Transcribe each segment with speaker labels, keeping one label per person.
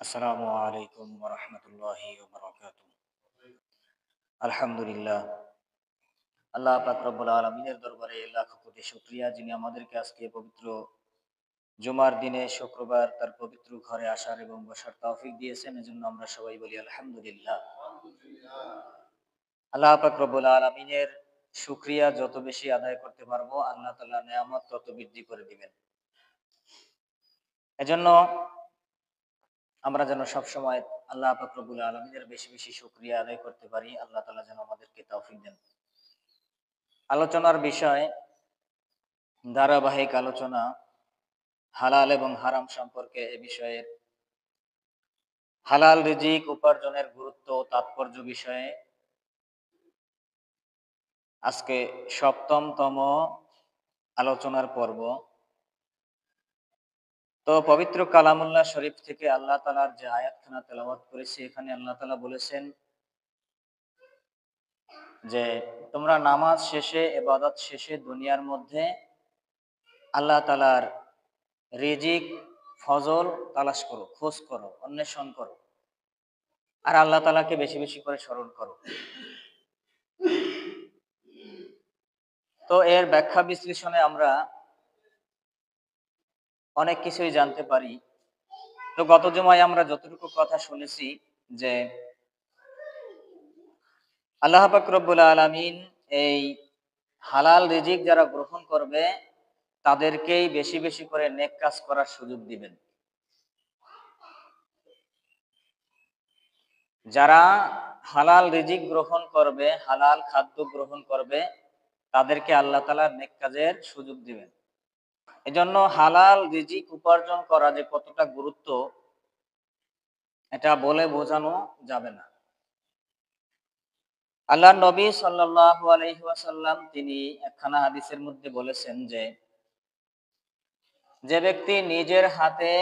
Speaker 1: আসসালামু আলাইকুম ওয়া রাহমাতুল্লাহি ওয়া বারাকাতুহু। আলহামদুলিল্লাহ, আল্লাহ পাক রব্বুল আলামিনের দরবারে লাখ কোটি শুকরিয়া, যিনি আমাদেরকে আজকে পবিত্র জুমার দিনে শুক্রবার তার পবিত্র ঘরে আসার এবং বসার তৌফিক দিয়েছেন। এজন্য আমরা সবাই বলি আলহামদুলিল্লাহ। আল্লাহ পাক রব্বুল আলামিনের শুকরিয়া যত বেশি আদায় করতে পারবো, আল্লাহ তাআলা নেয়ামত তত বৃদ্ধি করে দিবেন। এজন্য আমরা যেন সবসময় আল্লাহ পাক রব্বুল আলামিনের বেশি বেশি শুকরিয়া আদায় করতে পারি। আল্লাহ তাআলা যেন আমাদেরকে তৌফিক দেন। আলোচনার বিষয়, ধারাবাহিক আলোচনা হালাল এবং হারাম সম্পর্কে। এ বিষয়ে হালাল রিজিক উপার্জনের গুরুত্ব ও তাৎপর্য বিষয়ে আজকে সপ্তমতম আলোচনার পর্ব। তো পবিত্র কালামুল্লাহ শরীফ থেকে আল্লাহ তাআলার যে আয়াতখানা তেলাওয়াত করেছি, এখানে আল্লাহ তাআলা বলেছেন যে তোমরা নামাজ শেষে, ইবাদত শেষে দুনিয়ার মধ্যে আল্লাহ তাআলার রিজিক, ফজল তালাশ করো, খোঁজ করো, অন্বেষণ করো, আর আল্লাহ তাআলাকে বেশি বেশি করে স্মরণ করো। তো এর ব্যাখ্যা বিশ্লেষণে আমরা অনেক কিছুই জানতে পারি। তো গত জুমায় আমরা যতটুকু কথা শুনেছি যে আল্লাহ পাক রব্বুল আলামিন এই হালাল রিজিক যারা গ্রহণ করবে তাদেরকেই বেশি বেশি করে নেক কাজ করার সুযোগ দিবেন। যারা হালাল রিজিক গ্রহণ করবে, হালাল খাদ্য গ্রহণ করবে, তাদেরকে আল্লাহ তাআলা নেক কাজের সুযোগ দিবেন। এজন্য হালাল রিজিক উপার্জন করা যে কতটা গুরুত্ব, এটা বলে বোঝানো যাবে না। আল্লাহর নবী সাল্লাল্লাহু আলাইহি ওয়াসাল্লাম তিনি একখানা হাদিসের মধ্যে বলেছেন যে যে ব্যক্তি নিজের হাতে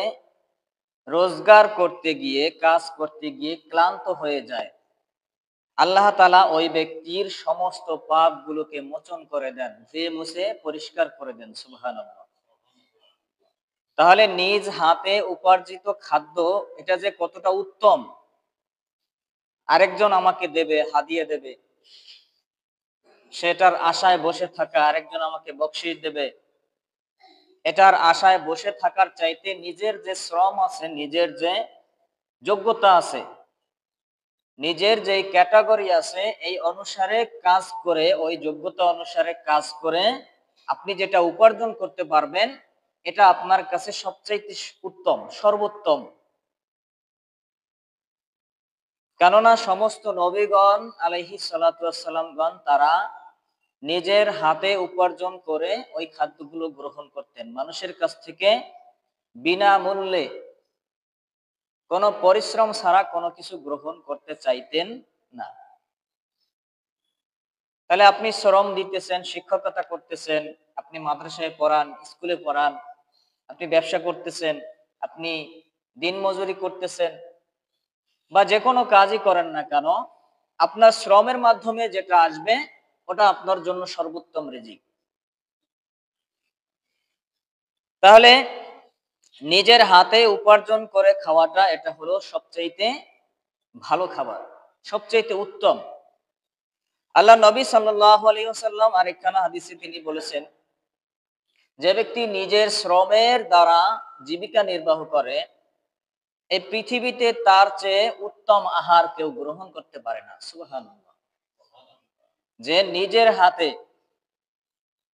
Speaker 1: রোজগার করতে গিয়ে, কাজ করতে গিয়ে ক্লান্ত হয়ে যায়, আল্লাহ তাআলা ওই ব্যক্তির সমস্ত পাপগুলোকে মোচন করে দেন, ধুয়ে মুছে পরিষ্কার করে দেন। সুবহানাল্লাহ। তাহলে নিজ হাতে উপার্জিত খাদ্য, এটা যে কতটা উত্তম, আরেকজন আমাকে দেবে, হাদিয়া দেবে, সেটার আশায় বসে থাকা, আরেকজন আমাকে বকশিশ দেবে, এটার আশায় বসে থাকার চাইতে নিজের যে শ্রম আছে, নিজের যে যোগ্যতা আছে, নিজের যে ক্যাটাগরি আছে, এই অনুসারে কাজ করে, ওই যোগ্যতা অনুসারে কাজ করে আপনি যেটা উপার্জন করতে পারবেন, এটা আপনার কাছে সবচাইতে উত্তম, সর্বোত্তম। কেননা সমস্ত নবীগণ আলাইহিস সালাতু ওয়াস সালামগণ তারা নিজের হাতে উপার্জন করে ওই খাদ্যগুলো গ্রহণ করতেন, মানুষের কাছ থেকে বিনামূল্যে, কোনো পরিশ্রম ছাড়া কোনো কিছু গ্রহণ করতে চাইতেন না। তাহলে আপনি শ্রম দিতেছেন, শিক্ষকতা করতেছেন, আপনি মাদ্রাসায় পড়ান, স্কুলে পড়ান, আপনি ব্যবসা করতেছেন, আপনি দিনমজুরি করতেছেন, বা যে কোনো কাজই করেন না কেন, আপনার শ্রমের মাধ্যমে যেটা আসবে ওটা আপনার জন্য সর্বোত্তম রিজিক। তাহলে নিজের হাতে উপার্জন করে খাওয়াটা, এটা হলো সবচাইতে ভালো খাবার, সবচাইতে উত্তম। আল্লাহ নবী সাল্লাল্লাহু আলাইহি ওয়াসাল্লাম আরেকখানা হাদিসে তিনি বলেছেন, যে ব্যক্তি নিজের শ্রমের দ্বারা জীবিকা নির্বাহ করে, এই পৃথিবীতে তার চেয়ে উত্তম আহার কেউ গ্রহণ করতে পারে না। সুবহানাল্লাহ। যে নিজের হাতে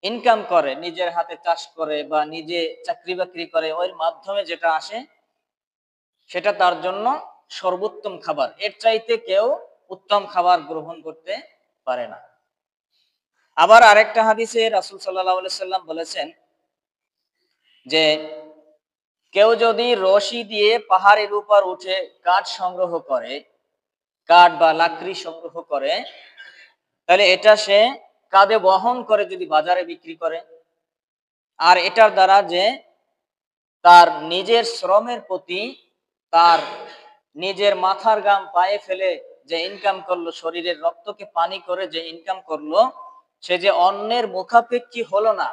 Speaker 1: ইনকাম করে, নিজের হাতে চাষ করে বা নিজে চাকরি বাকরি করে, ওর মাধ্যমে যেটা আসে সেটা তার জন্য সর্বোত্তম খাবার। এর চাইতে কেউ উত্তম খাবার গ্রহণ করতে পারে না। আবার আরেকটা হাদিসে রাসূল সাল্লাল্লাহু আলাইহি সাল্লাম বলেছেন যে কেউ যদি রশি দিয়ে পাহাড়ের উপর উঠে কাঠ সংগ্রহ করে, কাঠ বা লাকড়ি সংগ্রহ করে, তাহলে এটা সে কাঁধে বহন করে যদি বাজারে বিক্রি করে, আর এটার দ্বারা যে তার নিজের শ্রমের প্রতি, তার নিজের মাথার ঘাম পায়ে ফেলে যে ইনকাম করলো, শরীরের রক্তকে পানি করে যে ইনকাম করলো, সে যে অন্যের মুখাপেক্ষী হলো না,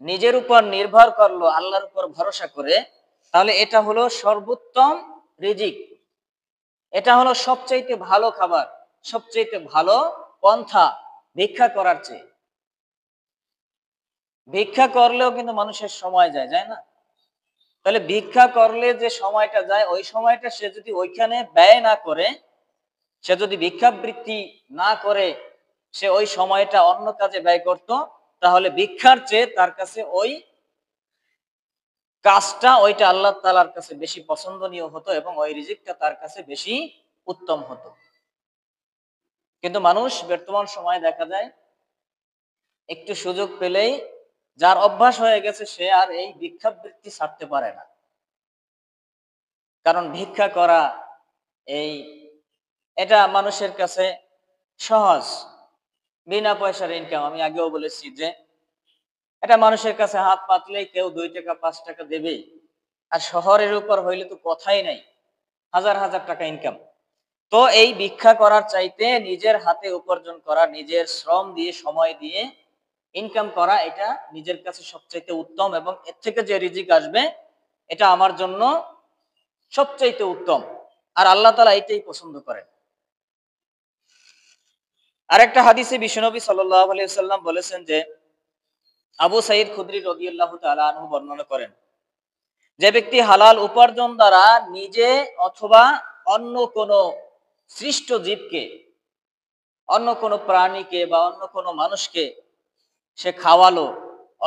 Speaker 1: নিজের উপর নির্ভর করলো, আল্লাহর উপর ভরসা করে, তাহলে এটা হলো সর্বোত্তম রিজিক, এটা হলো সবচাইতে ভালো খাবার, সবচাইতে ভালো পন্থা ভিক্ষা করার চেয়ে। ভিক্ষা করলেও কিন্তু মানুষের সময় যায়, যায় না? তাহলে ভিক্ষা করলে যে সময়টা যায়, ওই সময়টা সে যদি ওইখানে ব্যয় না করে, সে যদি ভিক্ষাবৃত্তি না করে, সে ওই সময়টা অন্য কাজে ব্যয় করত, তাহলে ভিক্ষার চেয়ে তার কাছে ওই কাজটা, ওইটা আল্লাহ তাআলার কাছে বেশি পছন্দনীয় হতো এবং ওই রিজিকটা তার কাছে বেশি উত্তম হতো। কিন্তু মানুষ বর্তমান সময়ে দেখা যায় একটু সুযোগ পেলেই, যার অভ্যাস হয়ে গেছে, সে আর এই ভিক্ষাবৃত্তি ছাড়তে পারে না। কারণ ভিক্ষা করা এটা মানুষের কাছে সহজ, বিনা পয়সার ইনকাম। আমি আগেও বলেছি যে এটা মানুষের কাছে হাত পাতলেই কেউ 2 টাকা 5 টাকা দেবেই। আর শহরের উপর হইলে তো কথাই নাই, হাজার হাজার টাকা ইনকাম। তো এই ভিক্ষা করার চাইতে নিজের হাতে উপার্জন করা, নিজের শ্রম দিয়ে, সময় দিয়ে ইনকাম করা, এটা নিজের কাছে সবচাইতে উত্তম, এবং এর থেকে যে রিজিক আসবে এটা আমার জন্য সবচাইতে উত্তম। আর আল্লাহ তাআলা এটাই পছন্দ করেন। আরেকটা হাদিসে বিশ্বনবী সাল্লাল্লাহু আলাইহি ওয়াসাল্লাম বলেছেন যে, আবু সাঈদ খুদরি রাদিয়াল্লাহু তাআলা আনহু বর্ণনা করেন, যে ব্যক্তি হালাল উপার্জন দ্বারা নিজে অথবা অন্য কোনো সৃষ্ট জীবকে, অন্য কোনো প্রাণীকে বা অন্য কোনো মানুষকে সে খাওয়ালো,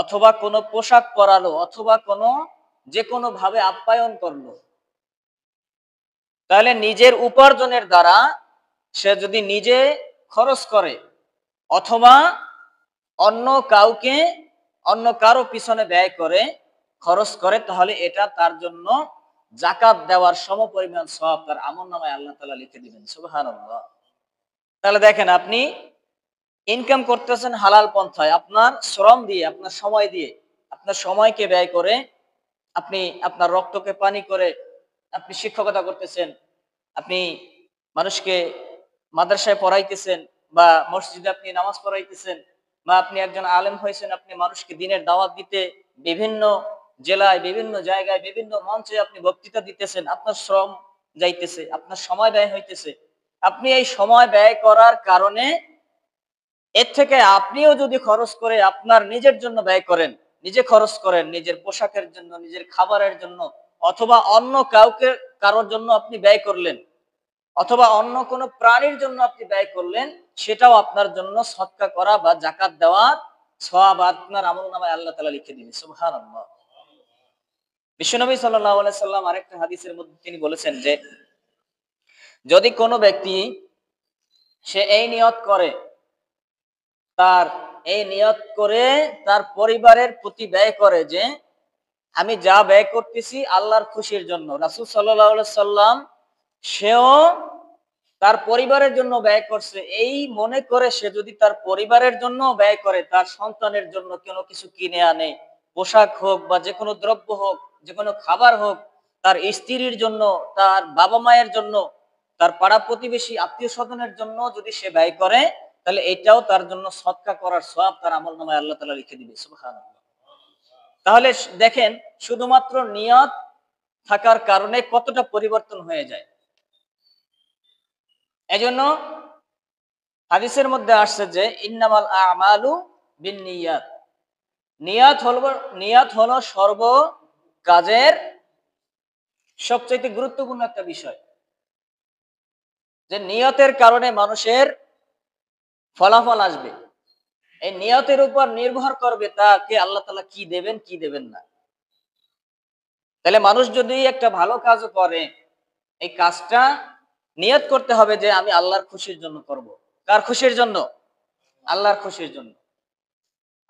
Speaker 1: অথবা কোনো পোশাক পরালো, অথবা কোনো যে কোনো ভাবে আপ্যায়ন করলো, তাহলে নিজের উপার্জনের দ্বারা সে যদি নিজে খরচ করে, অথবা অন্য কাউকে, অন্য কারো পিছনে ব্যয় করে, খরচ করে, তাহলে এটা তার জন্য যাকাত দেওয়ার সমপরিমাণ সওয়াব তার আমলনামায় আল্লাহ তাআলা লিখে দিবেন। সুবহানাল্লাহ। তাহলে দেখেন, আপনি ইনকাম করতেছেন হালাল পন্থায়, আপনার শ্রম দিয়ে, আপনার সময় দিয়ে, আপনার সময়কে ব্যয় করে, আপনি আপনার রক্তকে পানি করে আপনি শিক্ষকতা করতেছেন, আপনি মানুষকে মাদ্রাসায় পড়াইতেছেন, বা মসজিদে আপনি নামাজ পড়াইতেছেন, বা আপনি একজন আলেম হয়েছেন, আপনি মানুষকে দ্বীনের দাওয়াত দিতে বিভিন্ন জেলায়, বিভিন্ন জায়গায়, বিভিন্ন মঞ্চে আপনি বক্তৃতা দিতেছেন, আপনার শ্রম যাইতেছে, আপনার সময় ব্যয় হইতেছে। আপনি এই সময় ব্যয় করার কারণে এর থেকে আপনিও যদি খরচ করে আপনার নিজের জন্য ব্যয় করেন, নিজে খরচ করেন, নিজের পোশাকের জন্য, নিজের খাবারের জন্য, অথবা অন্য কাউকে, কারোর জন্য আপনি ব্যয় করলেন, অথবা অন্য কোনো প্রাণীর জন্য আপনি ব্যয় করলেন, সেটাও আপনার জন্য সদকা করা বা যাকাত দেওয়ার সওয়াব আপনার আমলনামায় আল্লাহ তাআলা লিখে দিবেন। সুবহানাল্লাহ। বিশ্বনবী সাল্লাল্লাহু আলাইহি সাল্লাম আরেকটা হাদিসের মধ্যে তিনি বলেছেন যে, যদি কোনো ব্যক্তি সে এই নিয়ত করে, তার এই নিয়ত করে তার পরিবারের প্রতি ব্যয় করে যে আমি যা ব্যয় করতেছি আল্লাহর খুশির জন্য, রাসূল সাল্লাল্লাহু আলাইহি সাল্লাম সেও তার পরিবারের জন্য ব্যয় করছে, এই মনে করে সে যদি তার পরিবারের জন্য ব্যয় করে, তার সন্তানের জন্য কোনো কিছু কিনে আনে, পোশাক হোক বা যে কোনো দ্রব্য হোক, যে কোনো খাবার হোক, তার স্ত্রীর জন্য, তার বাবা মায়ের জন্য, তার পাড়া প্রতিবেশী আত্মীয় স্বজনের জন্য যদি সে ব্যয় করে, তাহলে এটাও তার জন্য সদকা করার সওয়াব তার আমলনামায় আল্লাহ তাআলা লিখে দিবে। সুবহানাল্লাহ। তাহলে দেখেন, শুধুমাত্র নিয়ত থাকার কারণে কতটা পরিবর্তন হয়ে যায়। এজন্য হাদিসের মধ্যে আসছে যে ইন্নামাল আমালু বিন্নিয়াত, নিয়াত হলো সর্ব কাজের সবচেয়ে গুরুত্বপূর্ণ একটা বিষয়, যে নিয়তের কারণে মানুষের ফলাফল আসবে। এই নিয়তের উপর নির্ভর করবে তাকে আল্লাহ তাআলা কি দেবেন, কি দেবেন না। তাহলে মানুষ যদি একটা ভালো কাজ করে, এই কাজটা নিয়ত করতে হবে যে আমি আল্লাহর খুশির জন্য করব। কার খুশির জন্য? আল্লাহর খুশির জন্য।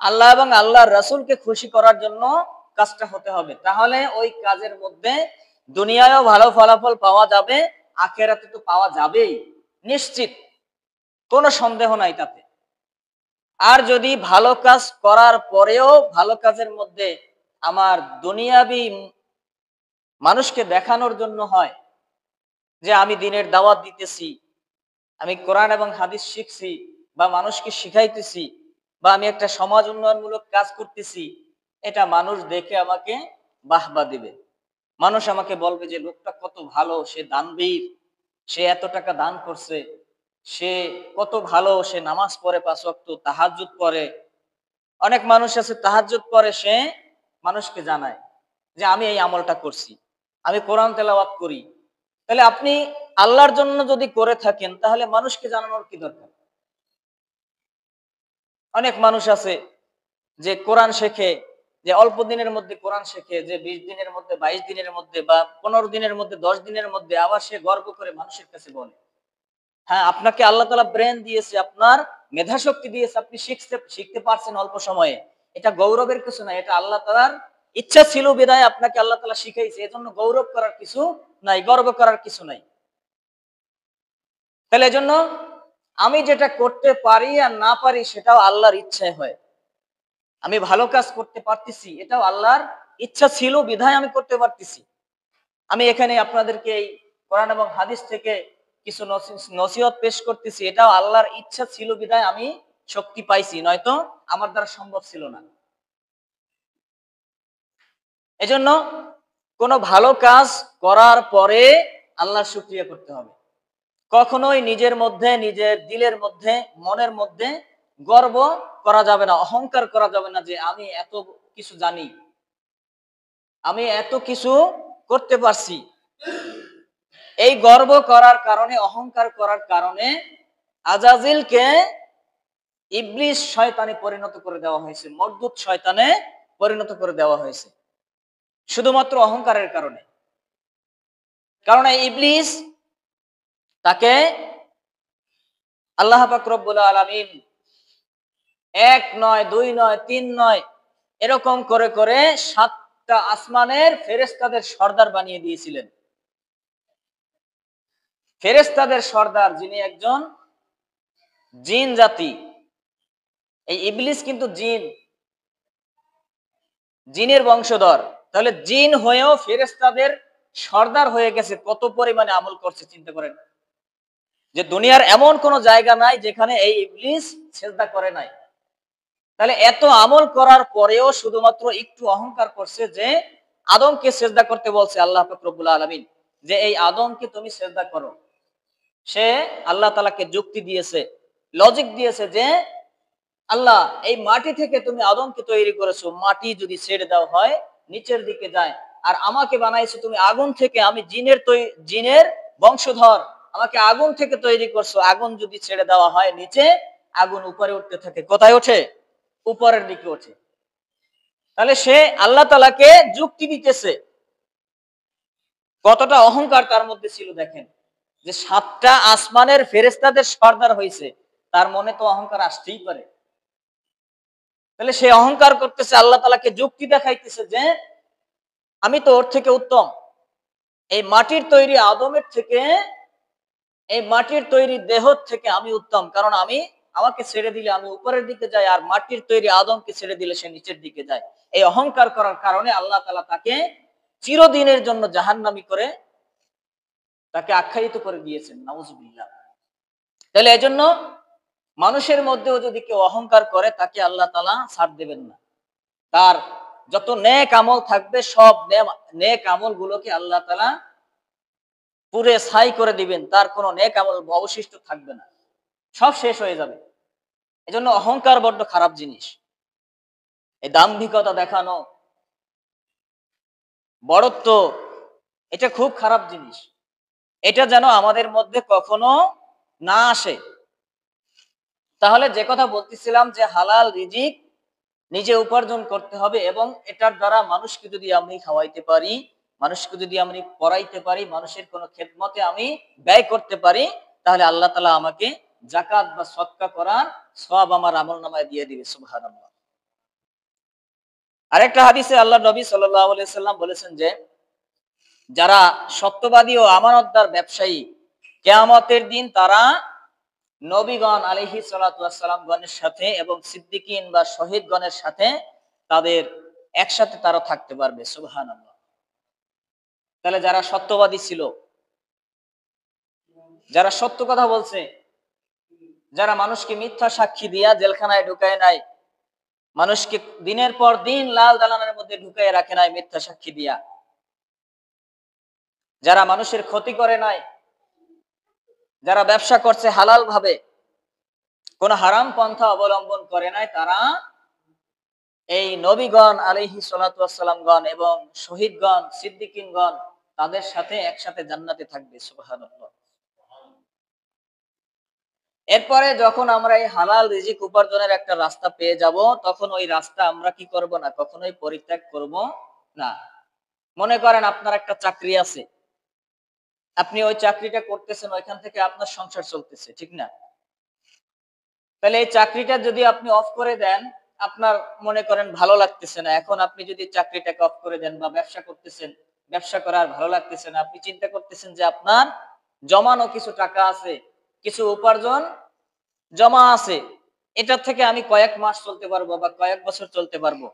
Speaker 1: আল্লাহ এবং আল্লাহর রাসূলকে খুশি করার জন্য কাজটা হতে হবে। তাহলে ওই কাজের মধ্যে দুনিয়ায়ও ভালো ফলাফল পাওয়া যাবে, আখিরাতে তো পাওয়া যাবেই, নিশ্চিত, কোনো সন্দেহ নাই তাতে। আর যদি ভালো কাজ করার পরেও ভালো কাজের মধ্যে আমার দুনিয়াবি মানুষকে দেখানোর জন্য হয়, যে আমি দ্বীনের দাওয়াত দিতেছি, আমি কোরআন এবং হাদিস শিখছি, বা মানুষকে শিখাইতেছি, বা আমি একটা সমাজ উন্নয়নমূলক কাজ করতেছি, এটা মানুষ দেখে আমাকে বাহবা দিবে, মানুষ আমাকে বলবে যে লোকটা কত ভালো, সে দানবীর, সে এত টাকা দান করছে, সে কত ভালো, সে নামাজ পড়ে 5 ওয়াক্ত, তাহাজ্জুদ পড়ে। অনেক মানুষ আছে তাহাজ্জুদ পড়ে, সে মানুষকে জানায় যে আমি এই আমলটা করছি, আমি কোরআন তেলাওয়াত করি। তাহলে আপনি আল্লাহর জন্য যদি করে থাকেন তাহলে মানুষকে জানানোর কি দরকার? অনেক মানুষ আছে যে কোরআন শেখে, যে অল্প দিনের মধ্যে কোরআন শেখে, যে 20 দিনের মধ্যে, 22 দিনের মধ্যে, বা 15 দিনের মধ্যে, 10 দিনের মধ্যে, আবার সে গর্ব করে মানুষের কাছে বলে। হ্যাঁ, আপনাকে আল্লাহ তাআলা ব্রেন দিয়েছে, আপনার মেধা শক্তি দিয়েছে, আপনি শিখতে পারছেন অল্প সময়ে। এটা গৌরবের কিছু না, এটা আল্লাহ তাআলার ইচ্ছা ছিল বিধায় আপনাকে আল্লাহ তাআলা শিখাইছে। এজন্য গৌরব করার কিছু নাই, গর্ব করার কিছু নাই। তাহলে এজন্য আমি যেটা করতে পারি আর না পারি সেটাও আল্লাহর ইচ্ছায় হয়। আমি ভালো কাজ করতে পারতেছি, এটাও আল্লাহর ইচ্ছা ছিল বিধায় আমি করতে পারতেছি। আমি এখানে আপনাদেরকে এই কোরআন এবং হাদিস থেকে কিছু নসিহত পেশ করতেছি, এটাও আল্লাহর ইচ্ছা ছিল বিধায় আমি শক্তি পাইছি, নয়তো আমার দ্বারা সম্ভব ছিল না। এজন্য কোনো ভালো কাজ করার পরে আল্লাহর শুকরিয়া করতে হবে। কখনোই নিজের মধ্যে, নিজের দিলের মধ্যে, মনের মধ্যে গর্ব করা যাবে না, অহংকার করা যাবে না যে আমি এত কিছু জানি, আমি এত কিছু করতে পারছি। এই গর্ব করার কারণে, অহংকার করার কারণে আজাজিলকে ইবলিস শয়তানে পরিণত করে দেওয়া হয়েছে, মরদুদ শয়তানে পরিণত করে দেওয়া হয়েছে, শুধুমাত্র অহংকারের কারণে। কারণ এই ইবলিস, তাকে আল্লাহ পাক রব্বুল আলামিন 1 নয়, 2 নয়, 3 নয়, এরকম করে করে 7টা আসমানের ফেরেশতাদের সর্দার বানিয়ে দিয়েছিলেন। ফেরেশতাদের সর্দার যিনি একজন জিন জাতি। এই ইবলিস কিন্তু জিনের বংশধর। তাহলে জিন হয়েও ফেরেশতাদের সর্দার হয়ে গেছে, কত পরিমাণে আমল করছে চিন্তা করেন। যে দুনিয়ার এমন কোন জায়গা নাই যেখানে এই ইবলিস সেজদা করে নাই। তাহলে এত আমল করার পরেও শুধুমাত্র একটু অহংকার করছে, যে আদমকে সেজদা করতে বলছে আল্লাহ পাক রব্বুল আলামিন, যে এই আদমকে তুমি সেজদা করো। সে আল্লাহ তাআলাকে যুক্তি দিয়েছে, লজিক দিয়েছে যে আল্লাহ, এই মাটি থেকে তুমি আদমকে তৈরি করেছো, মাটি যদি ছেড়ে দেওয়া হয় নিচের দিকে যায়, আর আমাকে বানাইছো তুমি আগুন থেকে, আমি জিনের বংশধর, আমাকে আগুন থেকে তৈরি করছো, আগুন যদি ছেড়ে দেওয়া হয় নিচে, আগুন উপরে উঠতে থাকে। কোথায় ওঠে? উপরের দিকে ওঠে। তাহলে সে আল্লাহ তাআলাকে যুক্তি দিতেছে, কতটা অহংকার তার মধ্যে ছিল দেখেন। যে 7টা আসমানের ফেরেশতাদের সর্দার হয়েছে, তার মনে তো অহংকার আসতেই পারে। তাহলে সে অহংকার করতেছে, আল্লাহ তাআলাকে যুক্তি দেখাইতেছে যে আমি তো ওর থেকে উত্তম, এই মাটির তৈরি আদমের থেকে, এই মাটির তৈরি দেহ থেকে আমি উত্তম, কারণ আমাকে ছেড়ে দিলে আমি উপরের দিকে যাই, আর মাটির তৈরি আদমকে ছেড়ে দিলে সে নিচের দিকে যায়। এই অহংকার করার কারণে আল্লাহ তাআলা তাকে চিরদিনের জন্য জাহান্নামী করে তাকে আখ্যায়িত করে দিয়েছেন, নাউজুবিল্লাহ। তাহলে এজন্য মানুষের মধ্যেও যদি কেউ অহংকার করে, তাকে আল্লাহ তাআলা ছাড় দেবেন না। তার যত নেক আমল থাকবে, সব নেক আমল গুলোকে আল্লাহ তাআলা পুরে ছাই করে দিবেন, তার কোনো নেক আমল অবশিষ্ট থাকবে না, সব শেষ হয়ে যাবে। এজন্য অহংকার বড্ড খারাপ জিনিস। এই দাম্ভিকতা দেখানো, বড়ত্ব, এটা খুব খারাপ জিনিস। এটা যেন আমাদের মধ্যে কখনো না আসে। তাহলে যে কথা বলতেছিলাম, যে হালাল রিজিক নিজে উপার্জন করতে হবে, এবং এটার দ্বারা মানুষকে যদি আমি খাওয়াইতে পারি, মানুষকে যদি আমি পড়াইতে পারি, মানুষের কোনো খেদমতে আমি ব্যয় করতে পারি, তাহলে আল্লাহ তাআলা আমাকে যাকাত বা সদকা করার সওয়াব আমার আমলনামায় দিয়ে দিবে। সুবহানাল্লাহ। আরেকটা হাদিসে আল্লাহ নবী সাল্লাল্লাহু আলাইহি সাল্লাম বলেছেন যে যারা সত্যবাদী ও আমানতদার ব্যবসায়ী, কিয়ামতের দিন তারা নবীগণ আলাইহিস সালাতু ওয়াস সালাম গণের সাথে এবং সিদ্দিকিন বা শহীদগণের সাথে তাদের একসাথে তারা থাকতে পারবে। সুবহানাল্লাহ। তাহলে যারা সত্যবাদী ছিল, যারা সত্য কথা বলছে, যারা মানুষকে মিথ্যা সাক্ষী দিয়া জেলখানায় ঢুকায় নাই, মানুষকে দিনের পর দিন লাল দালানের মধ্যে ঢুকায় রাখে নাই মিথ্যা সাক্ষী দিয়া, যারা মানুষের ক্ষতি করে নাই, যারা ব্যবসা করছে হালাল ভাবে, কোন হারাম পন্থা অবলম্বন করে নাই, তারা এই নবীগণ আলাইহিস সালাতু ওয়াস সালামগণ এবং শহীদগণ, সিদ্দিকিনগণ তাদের সাথে একসাথে জান্নাতে থাকবে। সুবহানাল্লাহ। এরপরে যখন আমরা এই হালাল রিজিক উপার্জনের একটা রাস্তা পেয়ে যাব, তখন ওই রাস্তা আমরা কি করব না, কখনোই পরিত্যাগ করব না। মনে করেন আপনার একটা চাকরি আছে, আপনি ওই চাকরিটা করতেছেন, ওইখান থেকে আপনার সংসার চলতেছে, ঠিক না? তাহলে এই চাকরিটা যদি আপনি অফ করে দেন, আপনার মনে করেন ভালো লাগতেছে না, এখন আপনি যদি চাকরিটাকে অফ করে দেন বা ব্যবসা করতেছেন, ব্যবসা করার ভালো লাগতেছে না, আপনি চিন্তা করতেছেন যে আপনার জমানো কিছু টাকা আছে, কিছু উপার্জন জমা আছে, এটার থেকে আমি কয়েক মাস চলতে পারবো বা কয়েক বছর চলতে পারবো।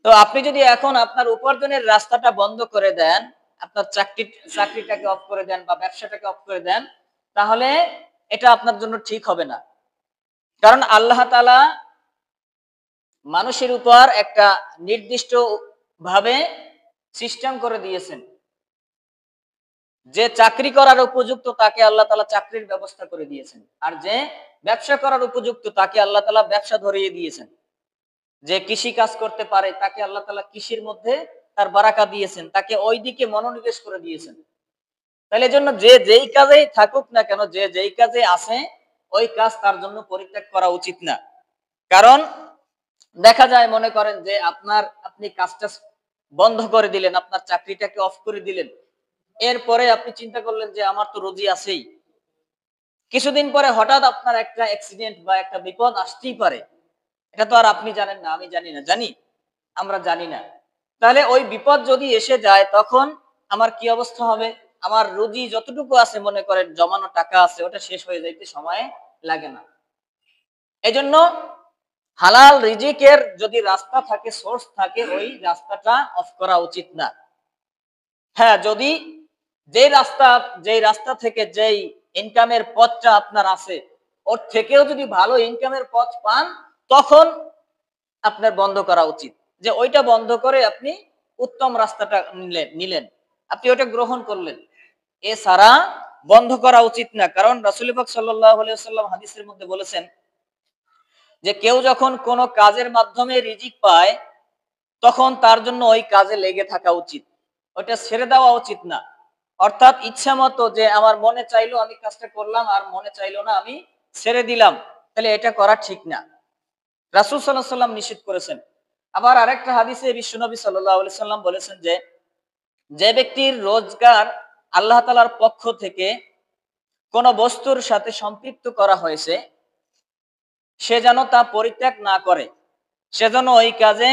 Speaker 1: তো আপনি যদি এখন আপনার উপার্জনের রাস্তাটা বন্ধ করে দেন, আপনার চাকরিটাকে অফ করে দেন বা ব্যবসাটাকে অফ করে দেন, তাহলে এটা আপনার জন্য ঠিক হবে না। কারণ আল্লাহ তাআলা মানুষের উপর একটা নির্দিষ্ট ভাবে সিস্টেম করে দিয়েছেন, যে চাকরি করার উপযুক্ত তাকে আল্লাহ তাআলা চাকরির ব্যবস্থা করে দিয়েছেন, আর যে ব্যবসা করার উপযুক্ত তাকে আল্লাহ তাআলা ব্যবসা ধরিয়ে দিয়েছেন। যে কৃষি কাজ করতে পারে তাকে আল্লাহ তাআলা কৃষির মধ্যে তার বারাকা দিয়েছেন, তাকে ওই দিকে মনোনিবেশ করে দিয়েছেন। তাহলে এজন্য যে যেই কাজেই থাকুক না কেন, যে যেই কাজে আছে, ওই কাজ তার জন্য পরিত্যাগ করা উচিত না। কারণ দেখা যায়, মনে করেন যে আপনি কাজটা বন্ধ করে দিলেন, আপনার চাকরিটাকে অফ করে দিলেন, এরপরে আপনি চিন্তা করলেন যে আমার তো রুজি আছেই, কিছুদিন পরে হঠাৎ আপনার একটা অ্যাক্সিডেন্ট বা একটা বিপদ আসতেই পারে। এটা তো আর আপনি জানেন না, আমি জানি না, জানি? আমরা জানি না। তাহলে ওই বিপদ যদি এসে যায়, তখন আমার কি অবস্থা হবে? আমার রুজি যতটুকু আছে, মনে করেন জমানো টাকা আছে, ওটা শেষ হয়ে যাইতে সময় লাগে না। এজন্য হালাল রিজিকের যদি রাস্তা থাকে, সোর্স থাকে, ওই রাস্তাটা অফ করা উচিত না। হ্যাঁ, যদি যেই রাস্তা থেকে যেই ইনকামের পথটা আপনার আছে, ওর থেকেও যদি ভালো ইনকামের পথ পান, তখন আপনার বন্ধ করা উচিত। যে ওইটা বন্ধ করে আপনি উত্তম রাস্তাটা নিলেন, আপনি ওটা গ্রহণ করলেন, এছাড়া বন্ধ করা উচিত না। কারণ রাসূল পাক সাল্লাল্লাহু আলাইহি ওয়াসাল্লাম হাদিসের মধ্যে বলেছেন যে কেউ যখন কোনো কাজের মাধ্যমে রিজিক পায়, তখন তার জন্য ওই কাজে লেগে থাকা উচিত, ওটা ছেড়ে দেওয়া উচিত না। অর্থাৎ ইচ্ছা মতো যে আমার মনে চাইলো আমি কাজটা করলাম, আর মনে চাইলো না আমি ছেড়ে দিলাম, তাহলে এটা করা ঠিক না। রাসূল সাল্লাল্লাহু আলাইহি ওয়াসাল্লাম নিষেধ করেছেন। আবার আরেকটা হাদিসে বিশ্বনবী সাল্লাল্লাহু আলাইহি সাল্লাম বলেছেন যে, যে ব্যক্তির রোজগার আল্লাহ তাআলার পক্ষ থেকে কোন বস্তুর সাথে সম্পৃক্ত করা হয়েছে, সে যেন তা পরিত্যাগ না করে, সে যেন ওই কাজে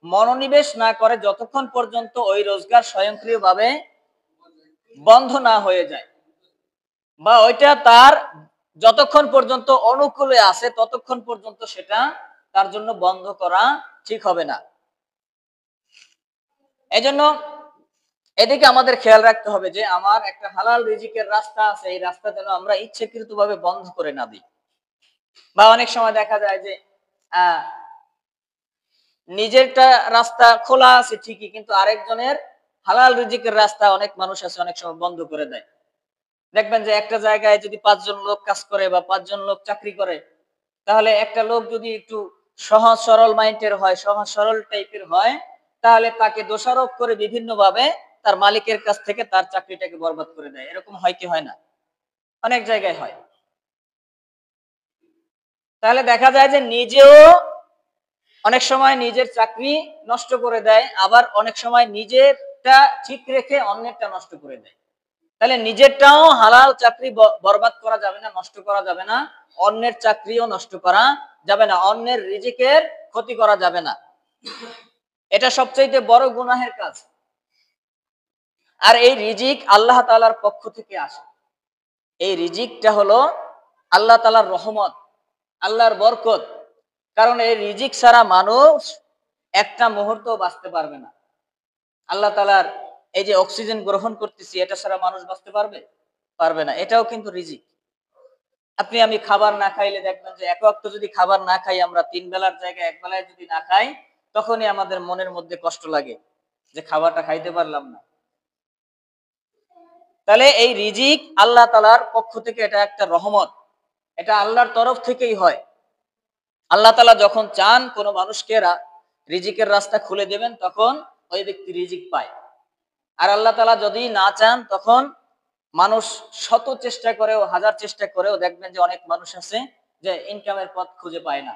Speaker 1: মনোনিবেশ না করে যতক্ষণ পর্যন্ত ওই রোজগার স্বয়ংক্রিয়ভাবে বন্ধ না হয়ে যায়, বা ওইটা তার যতক্ষণ পর্যন্ত অনুকূলে আছে ততক্ষণ পর্যন্ত সেটা তার জন্য বন্ধ করা ঠিক হবে না। এজন্য এদিকে আমাদের খেয়াল রাখতে হবে যে আমার একটা হালাল রিজিকের রাস্তা আছে, এই রাস্তা যেন আমরা ইচ্ছাকৃতভাবে বন্ধ করে না দিই। বা অনেক সময় দেখা যায় যে আহ নিজেরটা রাস্তা খোলা আছে ঠিকই, কিন্তু আরেকজনের হালাল রিজিকের রাস্তা অনেক মানুষ আছে অনেক সময় বন্ধ করে দেয়। দেখবেন যে একটা জায়গায় যদি 5 জন লোক কাজ করে বা 5 জন লোক চাকরি করে, তাহলে একটা লোক যদি একটু সহজ সরল মাইন্ডের হয়, সহজ সরল টাইপের হয়, তাহলে তাকে দোষারোপ করে বিভিন্ন ভাবে তার মালিকের কাছ থেকে তার চাকরিটাকে বরবাদ করে দেয়। এরকম হয় কি হয় না? অনেক জায়গায় হয়। তাহলে দেখা যায় যে নিজেও অনেক সময় নিজের চাকরি নষ্ট করে দেয়, আবার অনেক সময় নিজেরটা ঠিক রেখে অন্যেরটা নষ্ট করে দেয়। তাহলে নিজেরটাও হালাল চাকরি বরবাদ করা যাবে না, নষ্ট করা যাবে না, অন্যের চাকরিও নষ্ট করা যাবে না, অন্যের রিজিকের ক্ষতি করা যাবে না। এটা সবচেয়ে বড় গুনাহের কাজ। আর এই রিজিক আল্লাহ তাআলার পক্ষ থেকে আসে। এই রিজিকটা হলো আল্লাহ তাআলার রহমত, আল্লাহর বরকত। কারণ এই রিজিক ছাড়া মানুষ একটা মুহূর্ত বাঁচতে পারবে না। আল্লাহ তাআলার এই যে অক্সিজেন গ্রহণ করতেছি, এটা ছাড়া মানুষ বাঁচতে পারবে? পারবে না। এটাও কিন্তু রিজিক। আপনি আমি খাবার না খাইলে দেখবেন যে এক ওয়াক্ত যদি খাবার না খাই, আমরা 3 বেলার জায়গায় 1 বেলায় যদি না খাই, তখনই আমাদের মনের মধ্যে কষ্ট লাগে যে খাবারটা খাইতে পারলাম না। তাহলে এই রিজিক আল্লাহ তাআলার পক্ষ থেকে, এটা একটা রহমত, এটা আল্লাহর তরফ থেকেই হয়। আল্লাহ তাআলা যখন চান কোনো মানুষকে রিজিকের রাস্তা খুলে দেবেন, তখন ওই ব্যক্তি রিজিক পায়। আর আল্লাহ তাআলা যদি না চান, তখন মানুষ শত চেষ্টা করেও, হাজার চেষ্টা করেও দেখবেন যে অনেক মানুষ আছে যে ইনকামের পথ খুঁজে পায় না।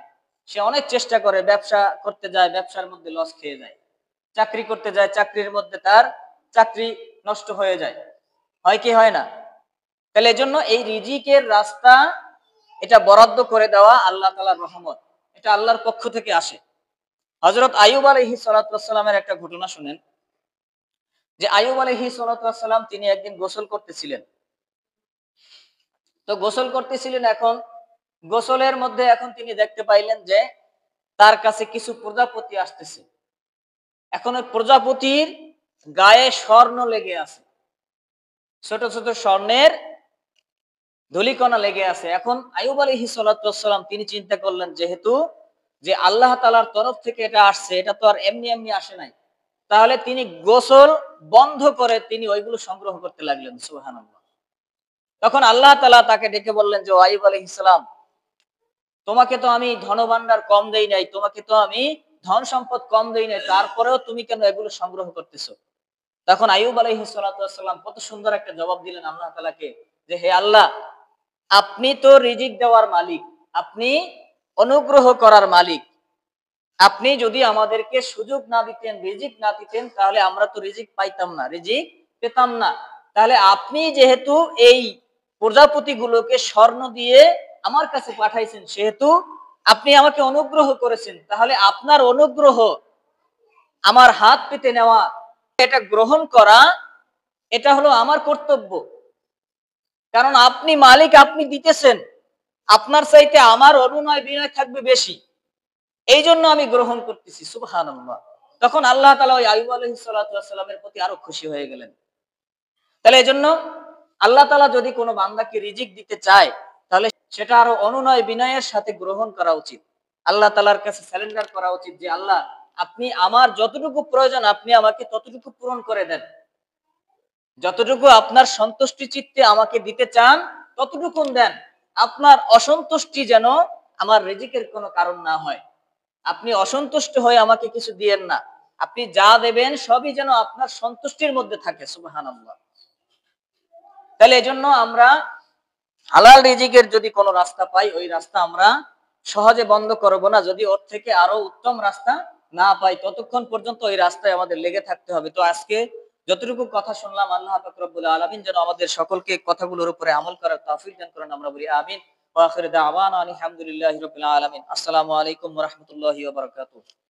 Speaker 1: সে অনেক চেষ্টা করে, ব্যবসা করতে যায়, ব্যবসার মধ্যে লস খেয়ে যায়, চাকরি করতে যায়, চাকরির মধ্যে তার চাকরি নষ্ট হয়ে যায়। হয় কি হয় না? তাহলে এজন্য এই রিজিকের রাস্তা এটা বরাদ্দ করে দেওয়া আল্লাহ তাআলার রহমত, এটা আল্লাহর পক্ষ থেকে আসে। হযরত আইয়ুব আলাইহিস সালাতু ওয়াস সালামের একটা ঘটনা শুনেন, যে আইয়ুব আলাইহিস সালাতু ওয়াস সালাম তিনি একদিন গোসল করতেছিলেন। তো গোসল করতেছিলেন, এখন গোসলের মধ্যে এখন তিনি দেখতে পাইলেন যে তার কাছে কিছু প্রজাপতি আসতেছে। এখন ওই প্রজাপতির গায়ে স্বর্ণ লেগে আছে, ছোট ছোট স্বর্ণের ধূলিকণা লেগে আছে। এখন আইয়ুব আলাইহিস সালাতু ওয়াস সালাম তিনি চিন্তা করলেন, যেহেতু যে আল্লাহ তাআলার তরফ থেকে এটা আসছে, এটা তো আর এমনি এমনি আসে নাই, তাহলে তিনি গোসল বন্ধ করে তিনি ওইগুলো সংগ্রহ করতে লাগলেন। সুবহানাল্লাহ। তখন আল্লাহ তাআলা তাকে ডেকে বললেন যে, ও আইয়ুব আলাইহিস সালাম, তোমাকে তো আমি ধনভাণ্ডার কম দেই নাই, তোমাকে তো আমি ধন সম্পদ কম দেই নাই, তারপরেও তুমি কেন এগুলো সংগ্রহ করতেছো? তখন আইয়ুব আলাইহিস সালাতু ওয়াস সালাম কত সুন্দর একটা জবাব দিলেন আল্লাহ তাআলাকে, যে হে আল্লাহ, আপনি তো রিজিক দেওয়ার মালিক, আপনি অনুগ্রহ করার মালিক। আপনি যদি আমাদেরকে সুযোগ না দিতেন, রিজিক না দিতেন, তাহলে আমরা তো রিজিক পাইতাম না, রিজিক পেতাম না। তাহলে আপনি যেহেতু এই প্রজাপতিগুলোকে স্বর্ণ দিয়ে আমার কাছে পাঠাইছেন, সেহেতু আপনি আমাকে অনুগ্রহ করেছেন, তাহলে আপনার অনুগ্রহ আমার হাত পেতে নেওয়া, এটা গ্রহণ করা, এটা হলো আমার কর্তব্য। কারণ আপনি মালিক, আপনি দিতেছেন, আপনার চাইতে আমার অনুনয় বিনয় থাকবে বেশি, এই জন্য আমি গ্রহণ করতেছি। সুবহানাল্লাহ। তখন আল্লাহ তাআলা ওই আইয়ুব আলাইহিস সালাতু ওয়াস সালামের প্রতি আরো খুশি হয়ে গেলেন। তাহলে এজন্য আল্লাহ তাআলা যদি কোনো বান্দাকে রিজিক দিতে চায়, তাহলে সেটা আরো অনুনয় বিনয়ের সাথে গ্রহণ করা উচিত। আল্লাহ তাআলার কাছে সারেন্ডার করা উচিত, যে আল্লাহ, আপনি আমার যতটুকু প্রয়োজন আপনি আমাকে ততটুকু পূরণ করে দেন, যতটুকু আপনার সন্তুষ্টি চিত্তে আমাকে দিতে চান ততটুকু দেন। আপনার অসন্তুষ্টি যেন আমার রিজিকের কোনো কারণ না হয়। আপনি অসন্তুষ্ট হয়ে আমাকে কিছু দিয়েন না, আপনি যা দেবেন সবই যেন আপনার সন্তুষ্টির মধ্যে থাকে। সুবহানাল্লাহ। তাহলে এজন্য আমরা হালাল রিজিকের যদি কোনো রাস্তা পাই, ওই রাস্তা আমরা সহজে বন্ধ করব না, যদি ওর থেকে আরো উত্তম রাস্তা না পাই, ততক্ষণ পর্যন্ত ওই রাস্তায় আমাদের লেগে থাকতে হবে। তো আজকে যতটুকু কথা শুনলাম, আল্লাহ পাক রব্বুল আলামিন যেন আমাদের সকলকে কথাগুলোর উপরে আমল করার তৌফিক দান করেন, আমরা বলি আমিন। ওয়া আখিরু দাওয়ানা আলহামদুলিল্লাহি রাব্বিল আলামিন। আসসালামু আলাইকুম ওয়া রাহমাতুল্লাহি ওয়া বারাকাতুহু।